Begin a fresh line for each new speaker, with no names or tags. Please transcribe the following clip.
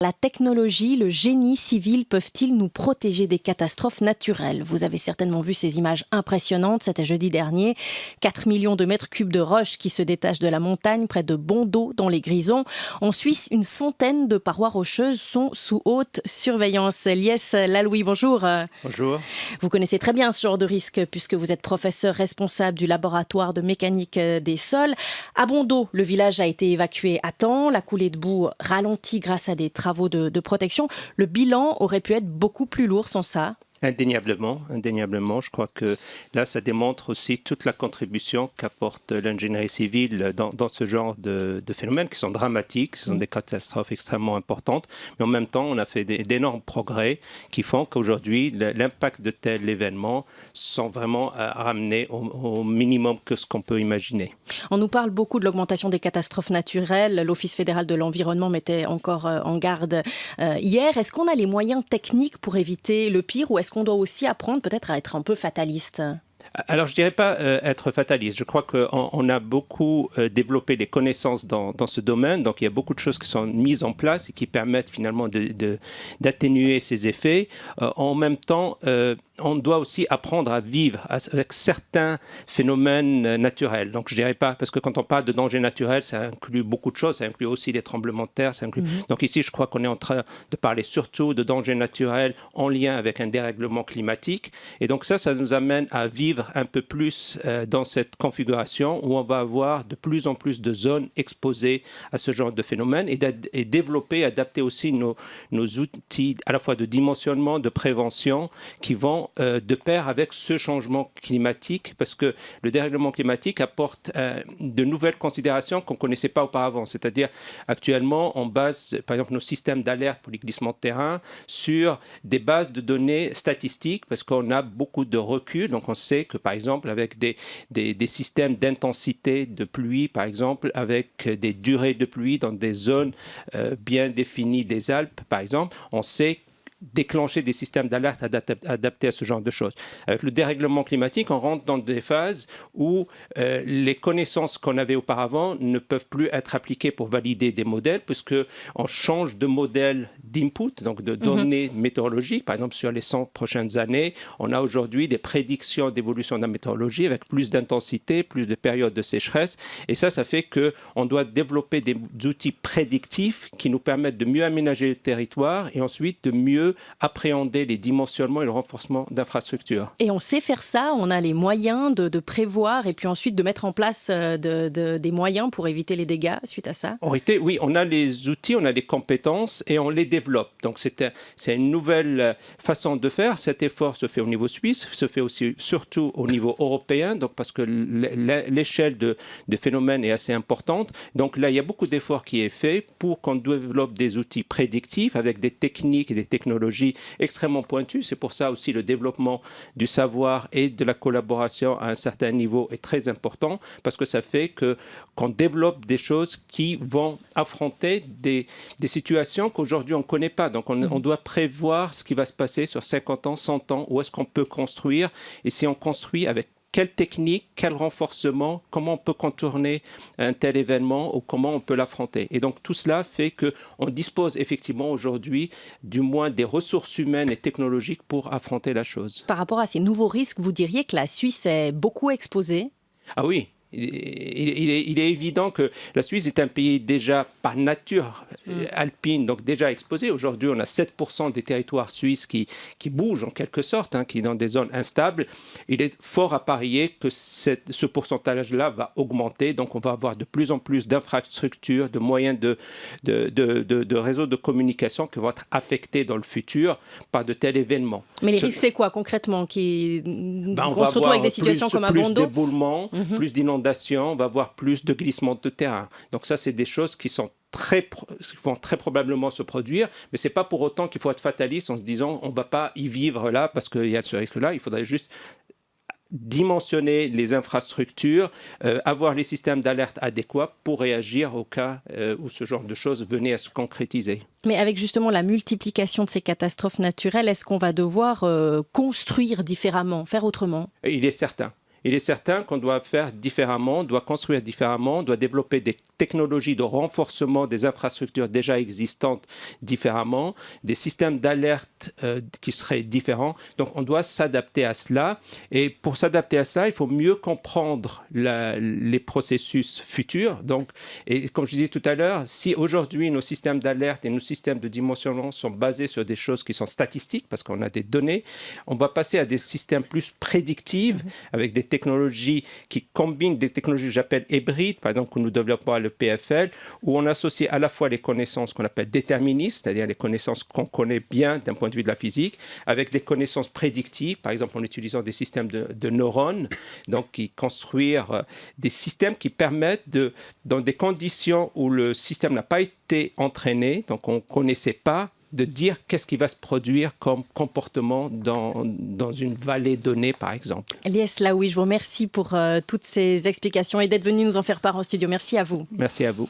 La technologie, le génie civil peuvent-ils nous protéger des catastrophes naturelles? Vous avez certainement vu ces images impressionnantes, c'était jeudi dernier. 4 millions de mètres cubes de roches qui se détachent de la montagne près de Bondo dans les Grisons. En Suisse, une centaine de parois rocheuses sont sous haute surveillance. Lies Lalouis, bonjour.
Bonjour.
Vous connaissez très bien ce genre de risque puisque vous êtes professeur responsable du laboratoire de mécanique des sols. À Bondo, le village a été évacué à temps. La coulée de boue ralentit grâce à des travaux de protection. Le bilan aurait pu être beaucoup plus lourd sans ça.
Indéniablement. Je crois que là, ça démontre aussi toute la contribution qu'apporte l'ingénierie civile dans ce genre de phénomènes qui sont dramatiques, ce sont des catastrophes extrêmement importantes, mais en même temps, on a fait d'énormes progrès qui font qu'aujourd'hui, l'impact de tel événement sont vraiment ramenés au minimum que ce qu'on peut imaginer.
On nous parle beaucoup de l'augmentation des catastrophes naturelles. L'Office fédéral de l'environnement mettait encore en garde hier. Est-ce qu'on a les moyens techniques pour éviter le pire ou est-ce qu'on doit aussi apprendre peut-être à être un peu fataliste ?
Alors, je ne dirais pas être fataliste. Je crois qu'on a beaucoup développé des connaissances dans ce domaine. Donc, il y a beaucoup de choses qui sont mises en place et qui permettent finalement d'atténuer ces effets. En même temps, on doit aussi apprendre à vivre avec certains phénomènes naturels. Donc, je ne dirais pas, parce que quand on parle de danger naturel, ça inclut beaucoup de choses. Ça inclut aussi les tremblements de terre. Donc, ici, je crois qu'on est en train de parler surtout de danger naturel en lien avec un dérèglement climatique. Et donc, ça nous amène à vivre un peu plus dans cette configuration où on va avoir de plus en plus de zones exposées à ce genre de phénomène et développer, adapter aussi nos outils à la fois de dimensionnement, de prévention qui vont de pair avec ce changement climatique parce que le dérèglement climatique apporte de nouvelles considérations qu'on ne connaissait pas auparavant. C'est-à-dire actuellement, on base par exemple nos systèmes d'alerte pour les glissements de terrain sur des bases de données statistiques parce qu'on a beaucoup de recul. Donc on sait que par exemple avec des systèmes d'intensité de pluie, par exemple avec des durées de pluie dans des zones bien définies des Alpes, par exemple, on sait déclencher des systèmes d'alerte adaptés à ce genre de choses. Avec le dérèglement climatique, on rentre dans des phases où les connaissances qu'on avait auparavant ne peuvent plus être appliquées pour valider des modèles, puisqu'on change de modèle d'input, donc de données météorologiques. Par exemple, sur les 100 prochaines années, on a aujourd'hui des prédictions d'évolution de la météorologie avec plus d'intensité, plus de périodes de sécheresse. Et ça fait qu'on doit développer des outils prédictifs qui nous permettent de mieux aménager le territoire et ensuite de mieux appréhender les dimensionnements et le renforcement d'infrastructures.
Et on sait faire ça, on a les moyens de prévoir et puis ensuite de mettre en place des moyens pour éviter les dégâts suite à ça?
Oui, on a les outils, on a les compétences et on les développe. Donc c'est une nouvelle façon de faire. Cet effort se fait au niveau suisse, se fait aussi surtout au niveau européen, donc parce que l'échelle des phénomènes est assez importante. Donc là, il y a beaucoup d'efforts qui est fait pour qu'on développe des outils prédictifs avec des techniques et des technologies extrêmement pointues. C'est pour ça aussi le développement du savoir et de la collaboration à un certain niveau est très important parce que ça fait qu'on développe des choses qui vont affronter des situations qu'aujourd'hui on ne connaît pas. Donc on doit prévoir ce qui va se passer sur 50 ans, 100 ans, où est-ce qu'on peut construire et si on construit avec quelle technique, quel renforcement, comment on peut contourner un tel événement ou comment on peut l'affronter. Et donc tout cela fait qu'on dispose effectivement aujourd'hui du moins des ressources humaines et technologiques pour affronter la chose.
Par rapport à ces nouveaux risques, vous diriez que la Suisse est beaucoup exposée?
Ah oui. Il est évident que la Suisse est un pays déjà par nature alpine, donc déjà exposé. Aujourd'hui, on a 7% des territoires suisses qui bougent en quelque sorte, qui sont dans des zones instables. Il est fort à parier que ce pourcentage-là va augmenter. Donc, on va avoir de plus en plus d'infrastructures, de moyens de réseaux de communication qui vont être affectés dans le futur par de tels événements.
Mais les risques, c'est quoi concrètement on se retrouve avec des situations comme à
Bondo.
Plus
d'éboulements, plus d'inondations, on va avoir plus de glissements de terrain. Donc ça, c'est des choses qui vont très probablement se produire, mais ce n'est pas pour autant qu'il faut être fataliste en se disant on ne va pas y vivre là parce qu'il y a ce risque-là. Il faudrait juste dimensionner les infrastructures, avoir les systèmes d'alerte adéquats pour réagir au cas où ce genre de choses venait à se concrétiser.
Mais avec justement la multiplication de ces catastrophes naturelles, est-ce qu'on va devoir construire différemment, faire autrement ?
Il est certain. il est certain qu'on doit faire différemment, doit construire différemment, doit développer des technologies de renforcement des infrastructures déjà existantes différemment, des systèmes d'alerte qui seraient différents. Donc on doit s'adapter à cela. Et pour s'adapter à cela, il faut mieux comprendre les processus futurs. Donc, et comme je disais tout à l'heure, si aujourd'hui nos systèmes d'alerte et nos systèmes de dimensionnement sont basés sur des choses qui sont statistiques, parce qu'on a des données, on va passer à des systèmes plus prédictifs, avec des technologies qui combinent des technologies que j'appelle hybrides, par exemple que nous développons à l'EPFL, où on associe à la fois les connaissances qu'on appelle déterministes, c'est-à-dire les connaissances qu'on connaît bien d'un point de vue de la physique, avec des connaissances prédictives, par exemple en utilisant des systèmes de neurones, donc qui construire des systèmes qui permettent dans des conditions où le système n'a pas été entraîné, donc on ne connaissait pas, de dire qu'est-ce qui va se produire comme comportement dans une vallée donnée, par exemple.
Eliès Laoui, je vous remercie pour toutes ces explications et d'être venu nous en faire part en studio. Merci à vous.
Merci à vous.